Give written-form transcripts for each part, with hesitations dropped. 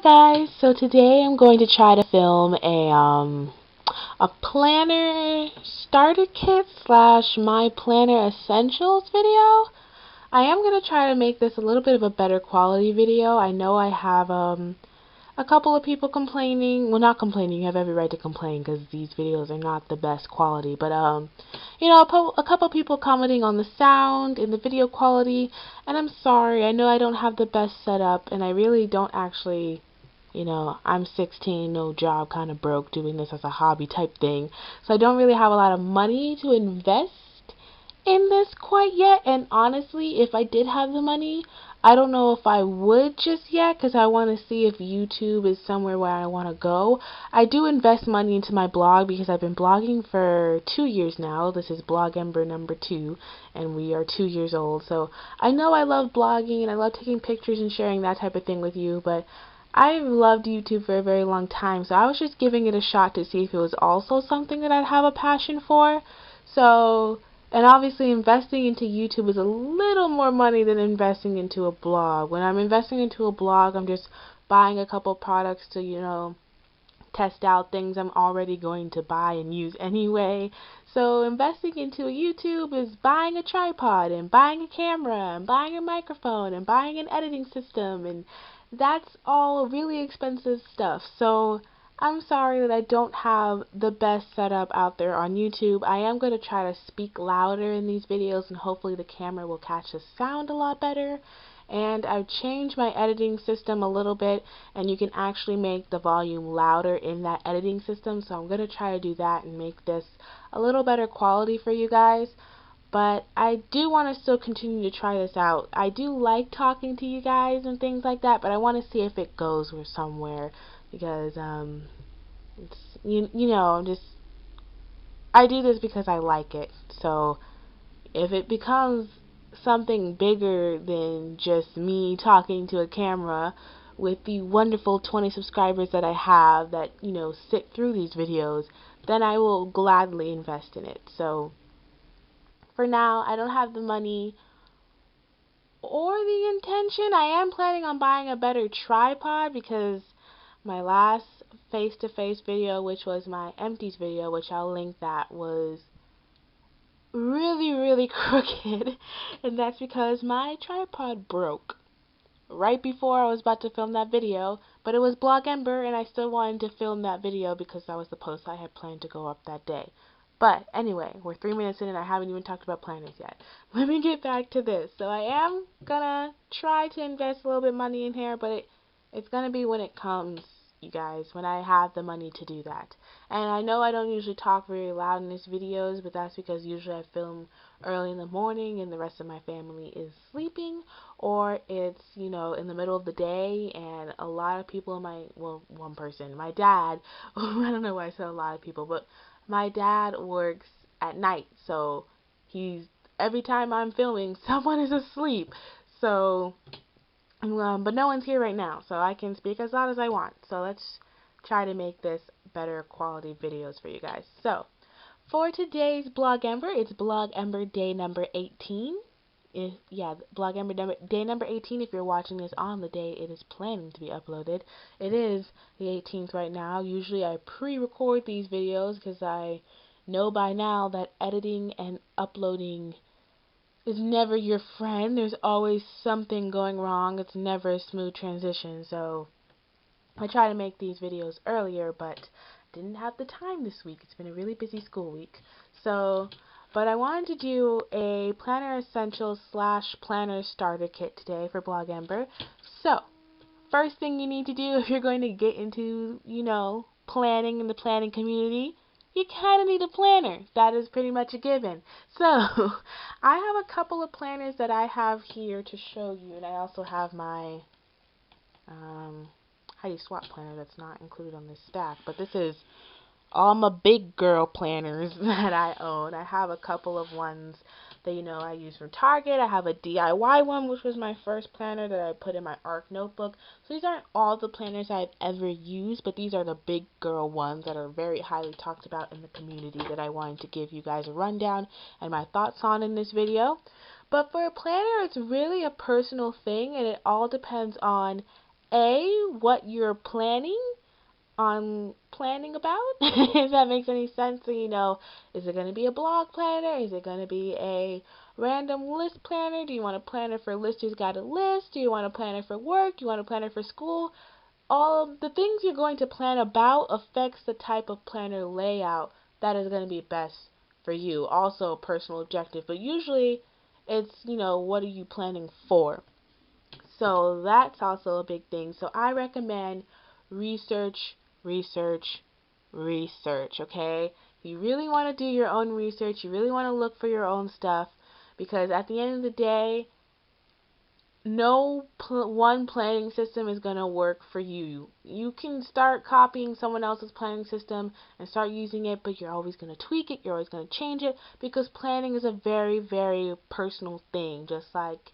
Hi guys, so today I'm going to try to film a planner starter kit slash my planner essentials video. I am going to try to make this a little bit of a better quality video. I know I have a couple of people complaining, well, not complaining, you have every right to complain because these videos are not the best quality, but you know, a couple people commenting on the sound and the video quality, and I'm sorry. I know I don't have the best setup, and I really don't actually, you know, I'm 16, no job, kind of broke, doing this as a hobby type thing. So I don't really have a lot of money to invest in this quite yet. And honestly, if I did have the money, I don't know if I would just yet, because I want to see if YouTube is somewhere where I want to go. I do invest money into my blog because I've been blogging for 2 years now. This is Blogember number 2, and we are 2 years old. So I know I love blogging and I love taking pictures and sharing that type of thing with you, but I've loved YouTube for a very long time, so I was just giving it a shot to see if it was also something that I'd have a passion for. So, and obviously investing into YouTube is a little more money than investing into a blog. When I'm investing into a blog, I'm just buying a couple products to, you know, test out things I'm already going to buy and use anyway. So investing into a YouTube is buying a tripod and buying a camera and buying a microphone and buying an editing system, and that's all really expensive stuff. So I'm sorry that I don't have the best setup out there on YouTube. I am going to try to speak louder in these videos, and hopefully the camera will catch the sound a lot better. And I've changed my editing system a little bit, and you can actually make the volume louder in that editing system. So I'm going to try to do that and make this a little better quality for you guys. But I do want to still continue to try this out. I do like talking to you guys and things like that, but I want to see if it goes somewhere, because it's, you know, I do this because I like it. So if it becomes something bigger than just me talking to a camera with the wonderful 20 subscribers that I have that, you know, sit through these videos, then I will gladly invest in it. So for now, I don't have the money or the intention. I am planning on buying a better tripod, because my last face-to-face video, which was my empties video, which I'll link, that was really crooked, and that's because my tripod broke right before I was about to film that video. But it was Blogember, and I still wanted to film that video because that was the post I had planned to go up that day. But anyway, we're 3 minutes in and I haven't even talked about planners yet. Let me get back to this. So I am gonna try to invest a little bit of money in here, but it's gonna be when it comes, you guys, when I have the money to do that. And I know I don't usually talk very loud in these videos, but that's because usually I film early in the morning and the rest of my family is sleeping, or it's, you know, in the middle of the day, and a lot of people in my, well, one person, my dad, I don't know why I said a lot of people, but my dad works at night, so every time I'm filming, someone is asleep. So but no one's here right now, so I can speak as loud as I want. So let's try to make this better quality videos for you guys. So for today's Blogember, it's Blogember day number 18. Blogember day number 18. If you're watching this on the day it is planning to be uploaded, it is the 18th right now. Usually I pre-record these videos because I know by now that editing and uploading is never your friend. There's always something going wrong. It's never a smooth transition. So I try to make these videos earlier, but didn't have the time this week. It's been a really busy school week. So, but I wanted to do a planner essentials slash planner starter kit today for Blogember. So, first thing you need to do if you're going to get into, you know, planning in the planning community, you kind of need a planner. That is pretty much a given. So, I have a couple of planners that I have here to show you, and I also have my how do you swap planner that's not included on this stack, but this is all my big girl planners that I own. I have a couple of ones that, you know, I use from Target. I have a DIY one, which was my first planner that I put in my ARC notebook. So these aren't all the planners I've ever used, but these are the big girl ones that are very highly talked about in the community that I wanted to give you guys a rundown and my thoughts on in this video. But for a planner, it's really a personal thing, and it all depends on what you're planning about, if that makes any sense. So, is it going to be a blog planner? Is it going to be a random list planner? Do you want a planner for listers got a list? Do you want a planner for work? Do you want a planner for school? All of the things you're going to plan about affects the type of planner layout that is going to be best for you. Also a personal objective, but usually it's, what are you planning for? So that's also a big thing. So I recommend research, research, research, okay? You really want to do your own research. You really want to look for your own stuff, because at the end of the day, no one planning system is going to work for you. You can start copying someone else's planning system and start using it, but you're always going to tweak it. You're always going to change it, because planning is a very, very personal thing, just like,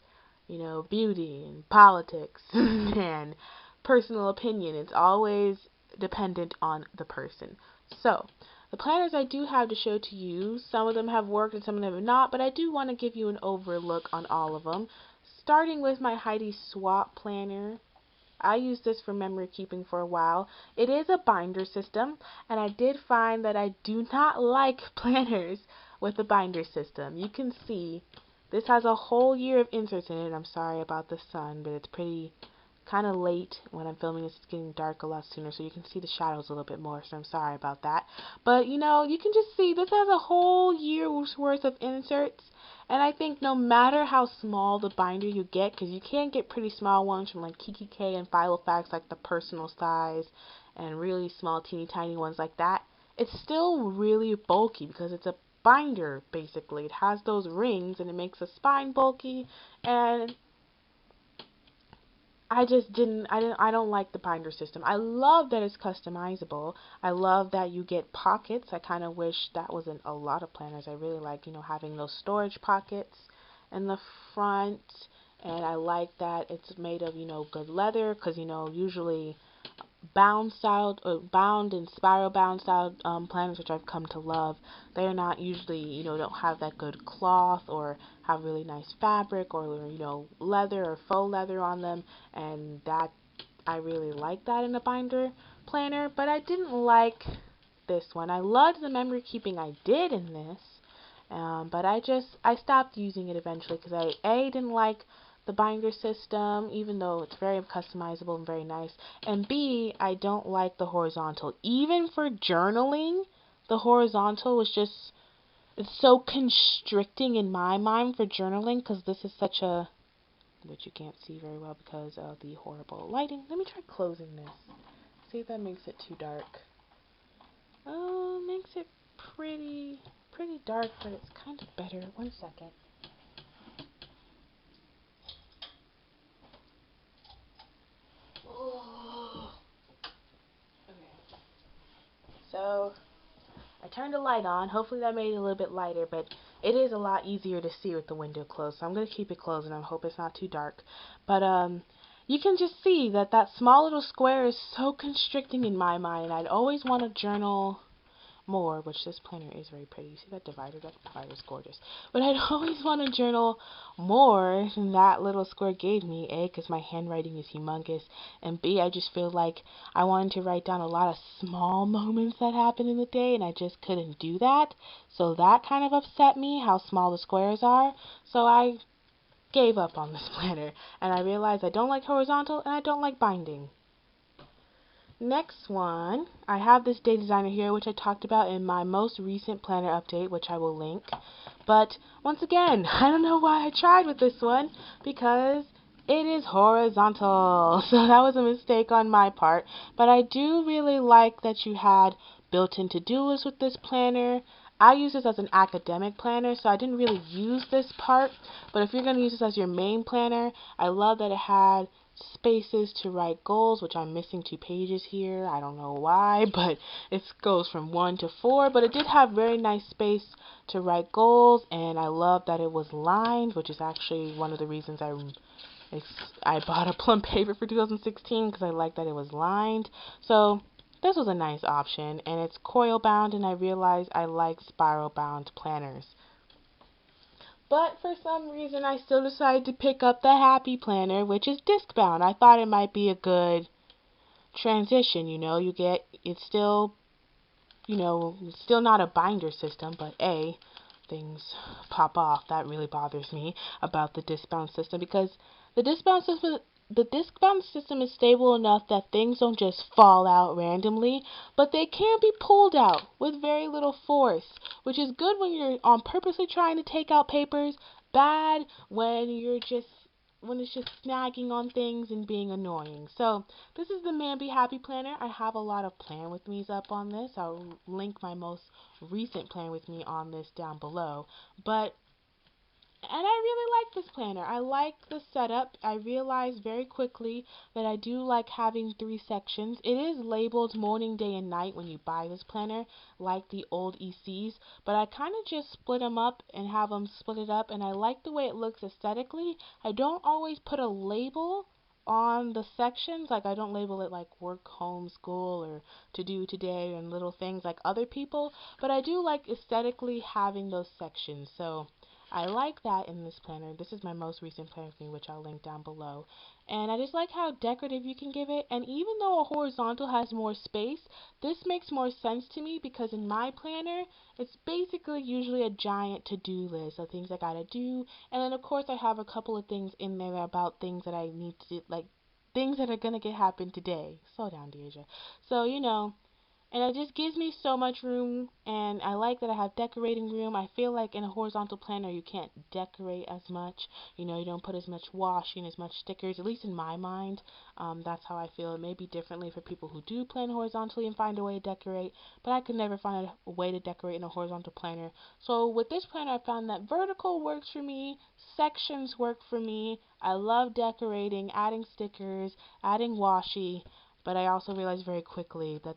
beauty and politics and personal opinion. It's always dependent on the person. So, the planners I do have to show to you, some of them have worked and some of them have not, but I do want to give you an overlook on all of them. Starting with my Heidi Swap planner. I used this for memory keeping for a while. It is a binder system, and I did find that I do not like planners with a binder system. You can see this has a whole year of inserts in it. I'm sorry about the sun, but it's pretty kind of late when I'm filming this. It's getting dark a lot sooner, so you can see the shadows a little bit more, so I'm sorry about that. But, you can just see this has a whole year's worth of inserts, and I think no matter how small the binder you get, because you can get pretty small ones from like Kiki K and Filofax, like the personal size, and really small teeny tiny ones like that, it's still really bulky because it's a binder, basically. It has those rings and it makes the spine bulky, and I don't like the binder system. I love that it's customizable. I love that you get pockets. I kind of wish that was in a lot of planners. I really like, having those storage pockets in the front, and I like that it's made of, good leather, because, usually bound and spiral bound style planners, which I've come to love, they're not usually, don't have that good cloth or have really nice fabric or, leather or faux leather on them, and that I really like that in a binder planner. But I didn't like this one. I loved the memory keeping I did in this, but I stopped using it eventually because I didn't like the binder system, even though it's very customizable and very nice, and B, I don't like the horizontal. Even for journaling, the horizontal was just, it's so constricting in my mind for journaling, because this is such a, which you can't see very well because of the horrible lighting. Let me try closing this. See if that makes it too dark. Oh, makes it pretty dark, but it's kind of better. 1 second. So, I turned the light on. Hopefully that made it a little bit lighter, but it is a lot easier to see with the window closed. So I'm going to keep it closed, and I hope it's not too dark. But, you can just see that that small little square is so constricting in my mind. I'd always want to journal more, which this planner is very pretty. You see that divider? That divider is gorgeous. But I'd always want to journal more than that little square gave me. A, because my handwriting is humongous, and B, I just feel like I wanted to write down a lot of small moments that happened in the day, and I just couldn't do that. So that kind of upset me, how small the squares are. So I gave up on this planner, and I realized I don't like horizontal and I don't like binding. Next one, I have this day designer here, which I talked about in my most recent planner update, which I will link. But once again, I don't know why I tried with this one, because it is horizontal. So that was a mistake on my part. But I do really like that you had built-in to-do lists with this planner. I use this as an academic planner, so I didn't really use this part. But if you're going to use this as your main planner, I love that it had spaces to write goals, which I'm missing 2 pages here. I don't know why, but it goes from 1 to 4. But it did have very nice space to write goals, and I love that it was lined, which is actually one of the reasons I bought a Plum paper for 2016, because I like that it was lined. So this was a nice option, and it's coil bound, and I realized I like spiral bound planners. But for some reason, I still decided to pick up the Happy Planner, which is disc bound. I thought it might be a good transition, it's still, it's still not a binder system, but things pop off. That really bothers me about the disc bound system, because the disc bound system is stable enough that things don't just fall out randomly, but they can be pulled out with very little force, which is good when you're purposely trying to take out papers, bad when it's just snagging on things and being annoying. So this is the Man Be Happy Planner. I have a lot of Plan With Me's up on this. I'll link my most recent Plan With Me on this down below. And I really like this planner. I like the setup. I realized very quickly that I do like having 3 sections. It is labeled morning, day, and night when you buy this planner, like the old ECs, but I kind of just split them up and have them split it up, and I like the way it looks aesthetically. I don't always put a label on the sections, like I don't label it like work, home, school, or to do today and little things like other people, but I do like aesthetically having those sections. So I like that in this planner. This is my most recent planner with me, which I'll link down below. And I just like how decorative you can give it. And even though a horizontal has more space, this makes more sense to me because in my planner, it's basically usually a giant to-do list of things I gotta do. And then of course I have a couple of things in there about things that I need to do, like things that are gonna happen today. Slow down, Deja. So, and it just gives me so much room, and I like that I have decorating room. I feel like in a horizontal planner you can't decorate as much. You don't put as much washi and as much stickers, at least in my mind. That's how I feel. It may be differently for people who do plan horizontally and find a way to decorate, but I could never find a way to decorate in a horizontal planner. So with this planner I found that vertical works for me, sections work for me. I love decorating, adding stickers, adding washi, but I also realized very quickly that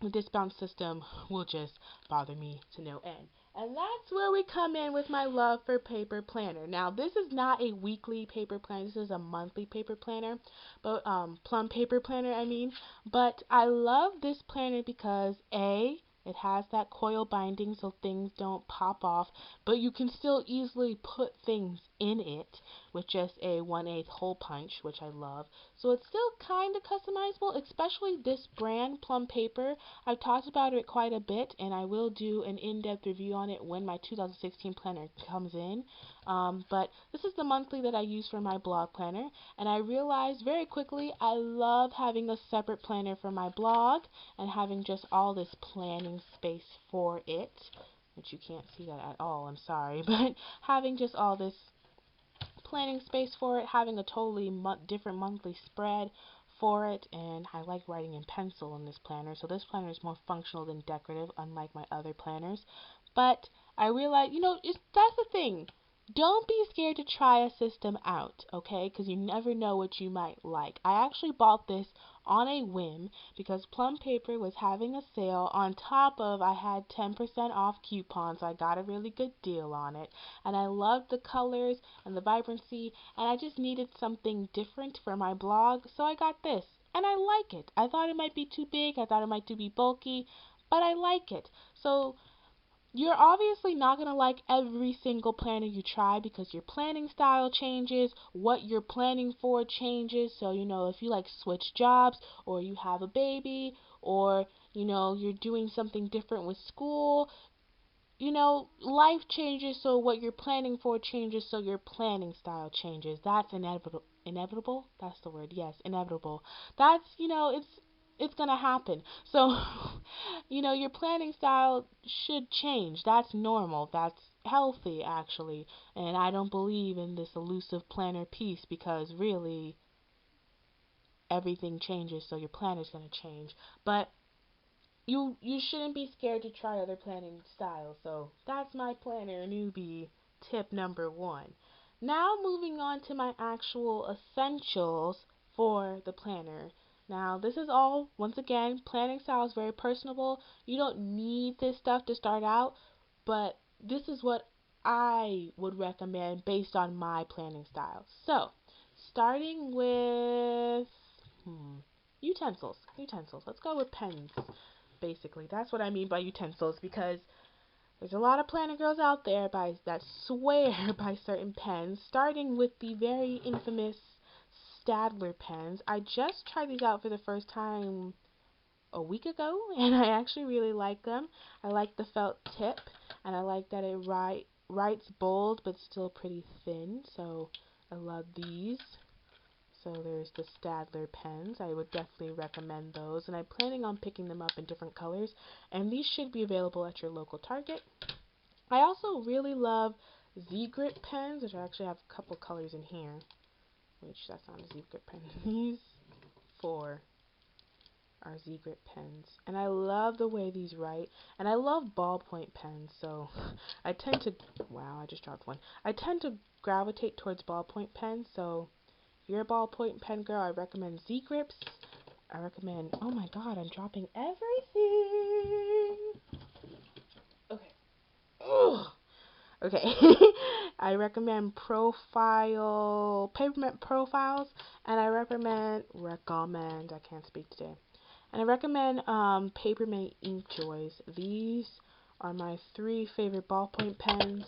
the discount system will just bother me to no end. And that's where we come in with my love for paper planner. Now, this is not a weekly paper planner. This is a monthly paper planner, but Plum paper planner, I mean. But I love this planner because it has that coil binding so things don't pop off, but you can still easily put things in it with just a 1/8 hole punch, which I love. So it's still kind of customizable, especially this brand, Plum Paper. I've talked about it quite a bit, and I will do an in-depth review on it when my 2016 planner comes in. But this is the monthly that I use for my blog planner, and I realized very quickly I love having a separate planner for my blog and having just all this planning space for it, which you can't see that at all, I'm sorry, but having just all this planning space for it, having a totally different monthly spread for it, and I like writing in pencil in this planner, so this planner is more functional than decorative, unlike my other planners. But I realized, that's the thing. Don't be scared to try a system out, okay? Because you never know what you might like. I actually bought this on a whim because Plum Paper was having a sale. On top of, I had 10% off coupons, so I got a really good deal on it. And I loved the colors and the vibrancy, and I just needed something different for my blog, so I got this. And I like it. I thought it might be too big, I thought it might be bulky, but I like it. So you're obviously not going to like every single planner you try because your planning style changes, what you're planning for changes. So, if you like switch jobs or you have a baby or, you're doing something different with school, life changes, so what you're planning for changes, so your planning style changes. That's inevitable. Inevitable? That's the word. Yes, inevitable. That's, it's gonna happen. So, your planning style should change. That's normal. That's healthy, actually. And I don't believe in this elusive planner piece because really everything changes, so your planner's gonna change. But you shouldn't be scared to try other planning styles. So that's my planner newbie tip number 1. Now moving on to my actual essentials for the planner. Now this is all, once again, planning style is very personable. You don't need this stuff to start out, but this is what I would recommend based on my planning style. So starting with utensils. Let's go with pens. Basically, that's what I mean by utensils, because There's a lot of planner girls out there that swear by certain pens, starting with the very infamous Staedtler pens. I just tried these out for the first time a week ago, and I actually really like them. I like the felt tip, and I like that it writes bold but still pretty thin, so I love these. So there's the Staedtler pens. I would definitely recommend those, and I'm planning on picking them up in different colors, and these should be available at your local Target. I also really love Z-Grip pens, which I actually have a couple colors in here, which that's not a Z-Grip pen. These four are Z-Grip pens, and I love the way these write, and I love ballpoint pens, so I tend to, wow, I just dropped one. I tend to gravitate towards ballpoint pens, so if you're a ballpoint pen girl, I recommend Z-Grips. I recommend, oh my god, I'm dropping everything. Okay. Ugh. Okay. I recommend Papermint Profiles, and I recommend, I can't speak today. And I recommend Papermate Ink Joys. These are my 3 favorite ballpoint pens,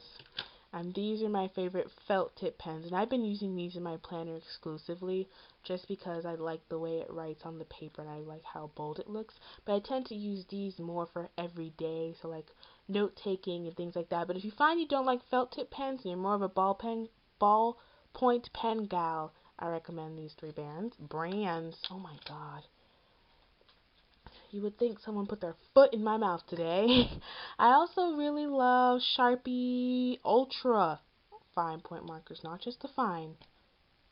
and these are my favorite felt tip pens. And I've been using these in my planner exclusively just because I like the way it writes on the paper and I like how bold it looks. But I tend to use these more for every day, so like note taking and things like that. But if you find you don't like felt tip pens and you're more of a ballpoint pen gal, I recommend these 3 brands. Oh my god. You would think someone put their foot in my mouth today. I also really love Sharpie Ultra fine point markers, not just the fine,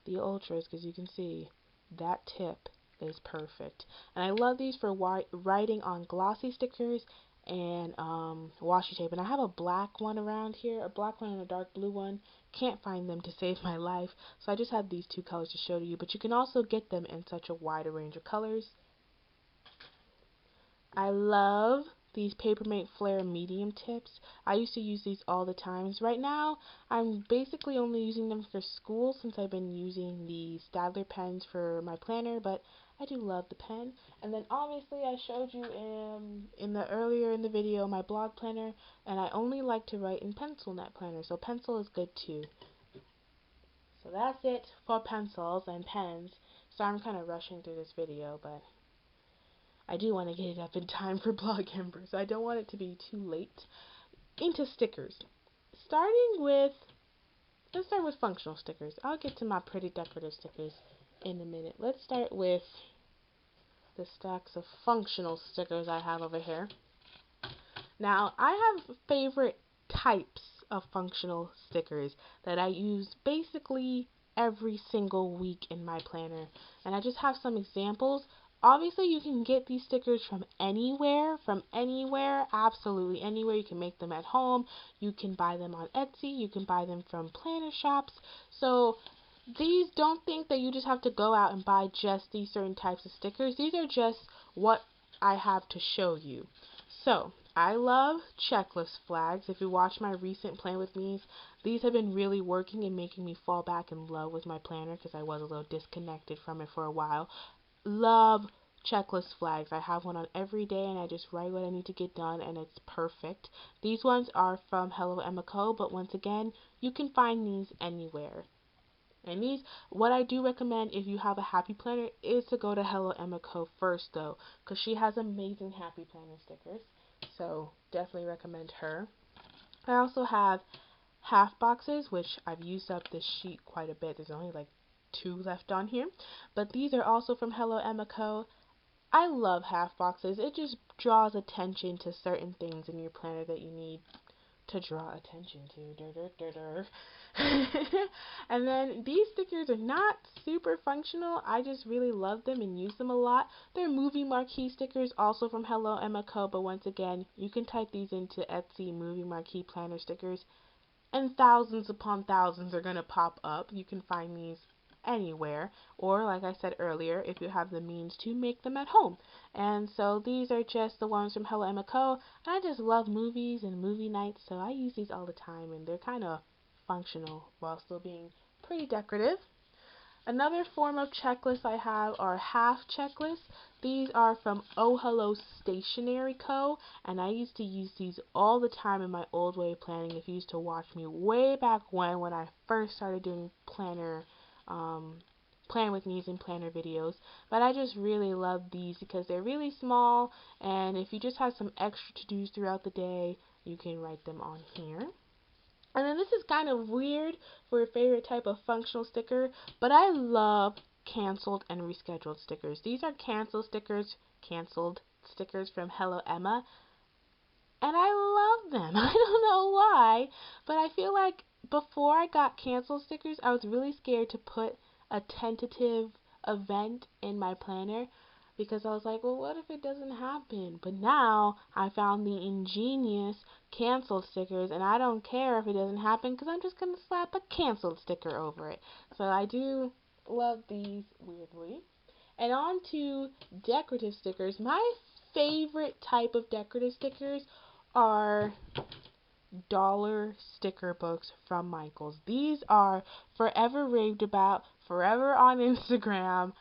the ultras, because you can see that tip is perfect. And I love these for writing on glossy stickers and washi tape. And I have a black one around here, a black one and a dark blue one. Can't find them to save my life, so I just have these 2 colors to show to you. But you can also get them in such a wide range of colors. I love these Papermate Flare medium tips. I used to use these all the time. Right now, I'm basically only using them for school since I've been using the Staedtler pens for my planner, but I do love the pen. And then obviously I showed you earlier in the video my blog planner, and I only like to write in pencil in that planner, so pencil is good too. So that's it for pencils and pens. So I'm kind of rushing through this video, but I do want to get it up in time for Blogember, so I don't want it to be too late. Into stickers. Let's start with functional stickers. I'll get to my pretty decorative stickers in a minute. Let's start with the stacks of functional stickers I have over here. Now, I have favorite types of functional stickers that I use basically every single week in my planner, and I just have some examples. Obviously, you can get these stickers from anywhere, absolutely anywhere. You can make them at home. You can buy them on Etsy. You can buy them from planner shops. So these, don't think that you just have to go out and buy just these certain types of stickers. These are just what I have to show you. So I love checklist flags. If you watch my recent Plan With Me's, these have been really working and making me fall back in love with my planner because I was a little disconnected from it for a while. Love checklist flags. I have one on every day and I just write what I need to get done and it's perfect. These ones are from Hello Emma Co, but once again, you can find these anywhere. And these, what I do recommend if you have a happy planner is to go to Hello Emma Co first though, because she has amazing happy planner stickers. So definitely recommend her. I also have half boxes, which I've used up this sheet quite a bit. There's only like 2 left on here, but these are also from Hello Emma Co. I love half boxes. It just draws attention to certain things in your planner that you need to draw attention to. And then these stickers are not super functional. I just really love them and use them a lot. They're movie marquee stickers, also from Hello Emma Co. But once again, you can type these into Etsy movie marquee planner stickers, and thousands upon thousands are going to pop up. You can find these anywhere, or like I said earlier, if you have the means to make them at home. And so these are just the ones from Hello Emma Co. And I just love movies and movie nights, so I use these all the time, and they're kind of functional while still being pretty decorative. Another form of checklist I have are half checklists. These are from Oh Hello Stationery Co. And I used to use these all the time in my old way of planning. If you used to watch me way back when I first started doing plan with me using planner videos. But I just really love these because they're really small, and if you just have some extra to-dos throughout the day, you can write them on here. And then this is kind of weird for a favorite type of functional sticker, but I love canceled and rescheduled stickers. These are canceled stickers from Hello Emma, and I love them. I don't know why, but I feel like before I got canceled stickers, I was really scared to put a tentative event in my planner because I was like, well, what if it doesn't happen? But now I found the ingenious canceled stickers, and I don't care if it doesn't happen because I'm just going to slap a canceled sticker over it. So I do love these weirdly. And on to decorative stickers. My favorite type of decorative stickers are dollar sticker books from Michaels. These are forever raved about, forever on Instagram.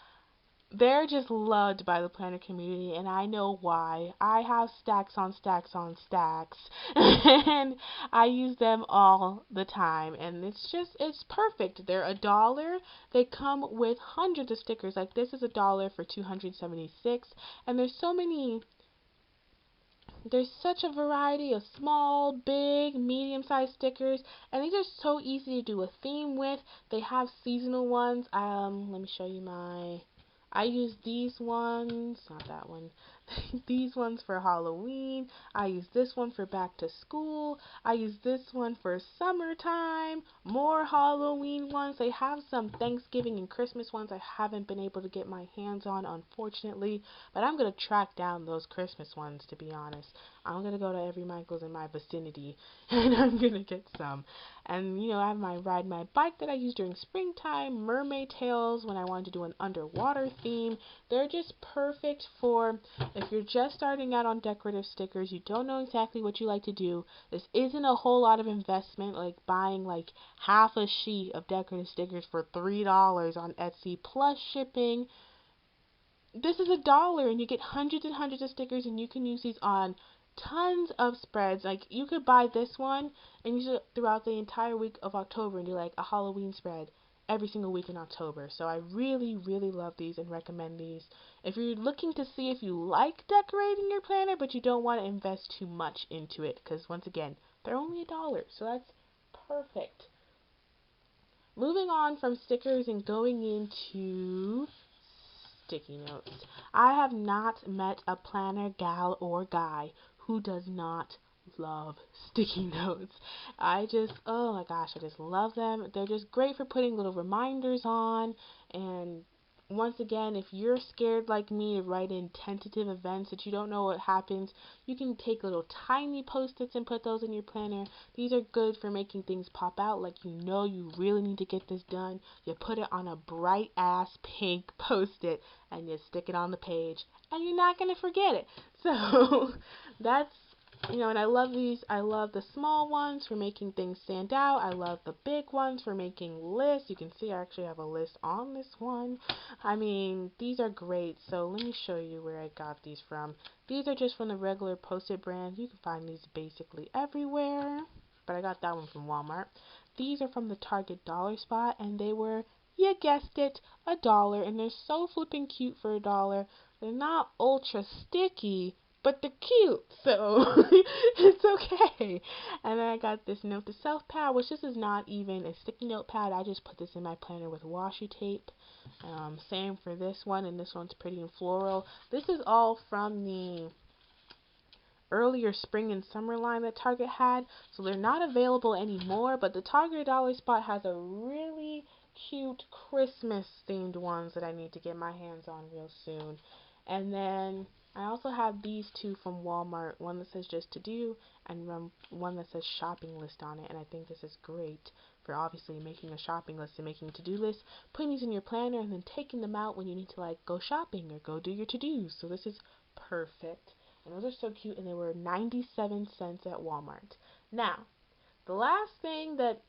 They're just loved by the planner community, and I know why. I have stacks on stacks on stacks, and I use them all the time, and it's perfect. They're $1. They come with hundreds of stickers. Like this is $1 for 276, and there's such a variety of small, big, medium-sized stickers, and these are so easy to do a theme with. They have seasonal ones. Let me show you I use these ones, not that one, these ones for Halloween. I use this one for back to school. I use this one for summertime. More Halloween ones. They have some Thanksgiving and Christmas ones I haven't been able to get my hands on, unfortunately. But I'm going to track down those Christmas ones, to be honest. I'm going to go to every Michael's in my vicinity, and I'm going to get some. And, I have my ride my bike that I use during springtime, mermaid tails when I want to do an underwater theme. They're just perfect for if you're just starting out on decorative stickers, you don't know exactly what you like to do. This isn't a whole lot of investment, like buying like half a sheet of decorative stickers for $3 on Etsy plus shipping. This is $1 and you get hundreds and hundreds of stickers, and you can use these on tons of spreads. Like you could buy this one and use it throughout the entire week of October and do like a Halloween spread every single week in October. So I really, really love these and recommend these. If you're looking to see if you like decorating your planner but you don't want to invest too much into it, because once again, they're only $1, so that's perfect. Moving on from stickers and going into sticky notes. I have not met a planner gal or guy who does not love sticky notes. Oh my gosh, I just love them. They're just great for putting little reminders on, and once again, if you're scared like me to write in tentative events that you don't know what happens, you can take little tiny post-its and put those in your planner. These are good for making things pop out, like you really need to get this done. You put it on a bright ass pink post-it and you stick it on the page, and you're not going to forget it. So that's and I love these. I love the small ones for making things stand out. I love the big ones for making lists. You can see I actually have a list on this one. I mean, these are great. So let me show you where I got these from. These are just from the regular Post-it brand. You can find these basically everywhere, but I got that one from Walmart. These are from the Target dollar spot, and they were, you guessed it, $1, and they're so flipping cute for $1. They're not ultra sticky, but they're cute, so it's okay. And then I got this note to self pad, which this is not even a sticky note pad. I just put this in my planner with washi tape. Same for this one, and this one's pretty and floral. This is all from the earlier spring and summer line that Target had, so they're not available anymore, but the Target dollar spot has a really cute Christmas themed ones that I need to get my hands on real soon. And then I also have these two from Walmart, one that says just to do and one that says shopping list on it, and I think this is great for obviously making a shopping list and making to-do lists, putting these in your planner and then taking them out when you need to like go shopping or go do your to-dos. So this is perfect. And those are so cute, and they were 97 cents at Walmart. Now, the last thing that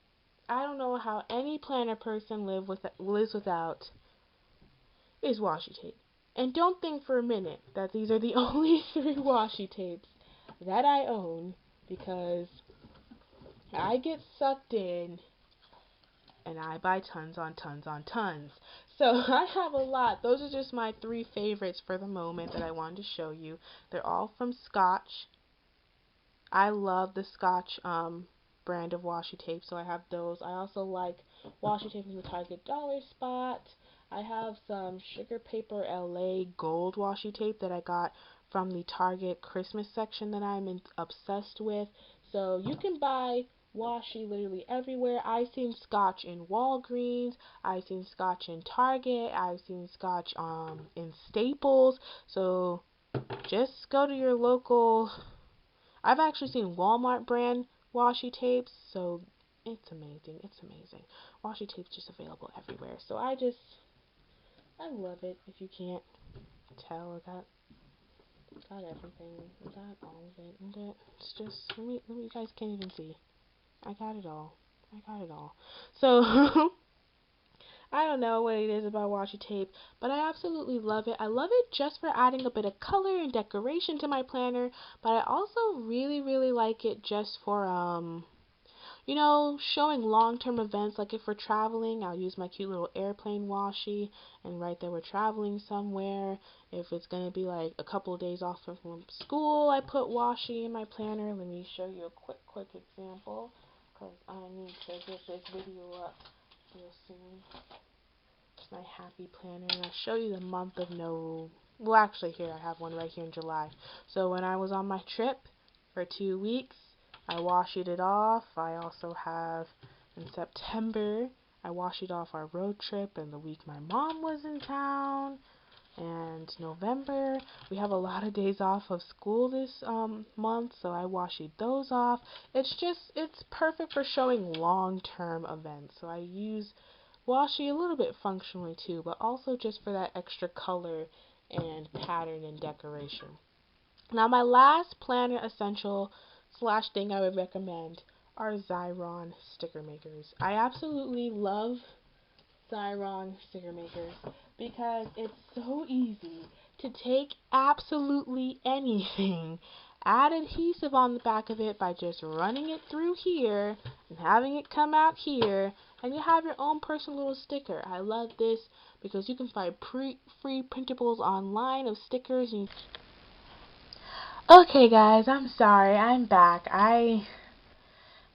I don't know how any planner person lives without is washi tape. And don't think for a minute that these are the only 3 washi tapes that I own, because I get sucked in and I buy tons on tons on tons. So I have a lot. Those are just my 3 favorites for the moment that I wanted to show you. They're all from Scotch. I love the Scotch brand of washi tape, so I have those. I also like washi tape from the Target dollar spot. I have some Sugar Paper LA gold washi tape that I got from the Target Christmas section that I'm obsessed with. So you can buy washi literally everywhere. I've seen Scotch in Walgreens. I've seen Scotch in Target. I've seen Scotch in Staples. So just go to your local. I've actually seen Walmart brand washi tapes, so it's amazing. It's amazing. Washi tape's just available everywhere. So I love it. If you can't tell, I got everything. I got all of it. It's just, you guys can't even see. I got it all. I got it all. So I don't know what it is about washi tape, but I absolutely love it. I love it just for adding a bit of color and decoration to my planner, but I also really, really like it just for, you know, showing long-term events. Like if we're traveling, I'll use my cute little airplane washi and write that we're traveling somewhere. If it's going to be like a couple of days off from school, I put washi in my planner. Let me show you a quick example, because I need to get this video up real soon. My happy planner, and I'll show you the month of well, actually, here I have one right here in July. So when I was on my trip for 2 weeks, I washied it off. I also have in September, I washied off our road trip and the week my mom was in town. And November, we have a lot of days off of school this month, so I washied those off. It's perfect for showing long-term events. So I use washi a little bit functionally too, but also just for that extra color and pattern and decoration. Now my last planner essential / thing I would recommend are Xyron sticker makers. I absolutely love Xyron sticker makers because it's so easy to take absolutely anything, add adhesive on the back of it by just running it through here and having it come out here, and you have your own personal little sticker. I love this because you can find free printables online of stickers. Okay guys, I'm sorry, I'm back.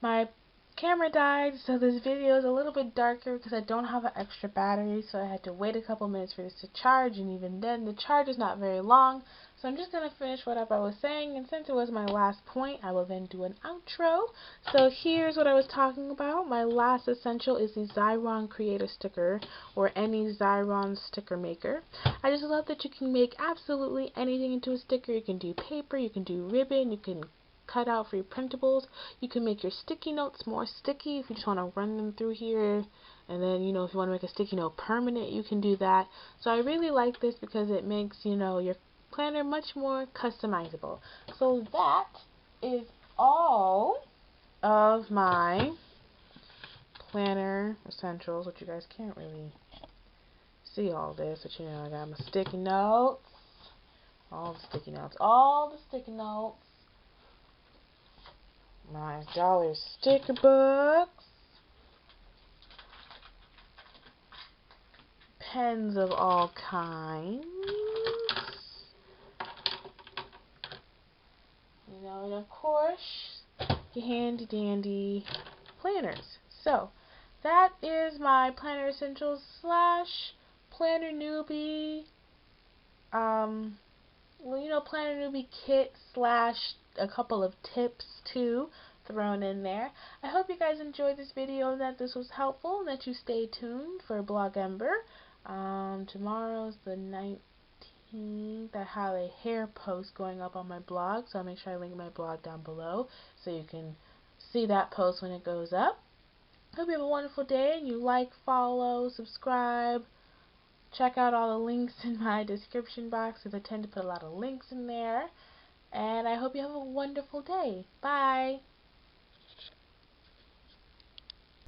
My camera died, so this video is a little bit darker because I don't have an extra battery, so I had to wait a couple minutes for this to charge, and even then the charge is not very long. So I'm just going to finish whatever I was saying, and since it was my last point, I will then do an outro. So here's what I was talking about. My last essential is the Xyron Creator Sticker, or any Xyron sticker maker. I just love that you can make absolutely anything into a sticker. You can do paper, you can do ribbon, you can cut out for your printables. You can make your sticky notes more sticky if you just want to run them through here. And then, you know, if you want to make a sticky note permanent, you can do that. So I really like this because it makes, you know, your planner much more customizable. So that is all of my planner essentials, which you guys can't really see all this, but you know, I got my sticky notes, all the sticky notes, my dollar sticker books, pens of all kinds, you know, and of course, your handy dandy planners. So, that is my planner essentials / planner newbie, well, you know, planner newbie kit / a couple of tips too thrown in there. I hope you guys enjoyed this video and that this was helpful, and that you stay tuned for Blogember. Tomorrow's the 19th. I have a hair post going up on my blog, so I'll make sure I link my blog down below so you can see that post when it goes up. Hope you have a wonderful day, and you like, follow, subscribe. Check out all the links in my description box because I tend to put a lot of links in there. And I hope you have a wonderful day. Bye.